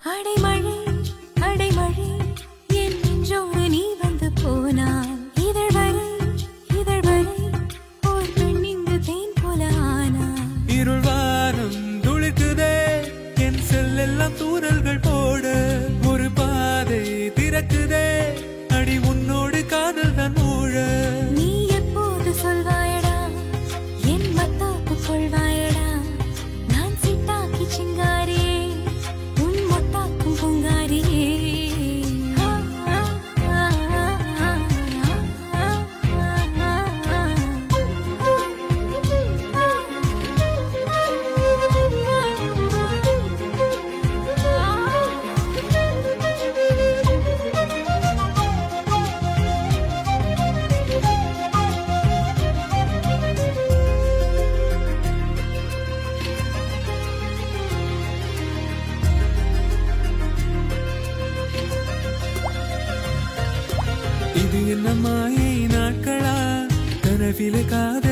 அடைமழை அடைமழை என் நெஞ்சோடு நீ வந்து போனாய் இதழ் வரை ஓர் பெண் இங்கு தேன் போல ஆனாய் இருள் வானம் துளிக்குதே என் செல்லெல்லாம் தூரல்கள் போட ஒரு பாதை திறக்குதே அடி உன்னோடு காதல் தான் மூழ நீ எப்போது சொல்வாயடா என் மத்தாப்பு கொள்வாயடா நான் சிட்டாக்கி சிங்காரியே உன் மொட்டாக்கும் பூங்காரியே இது என்ன மாயை நாட்களா கனவிலே காதல்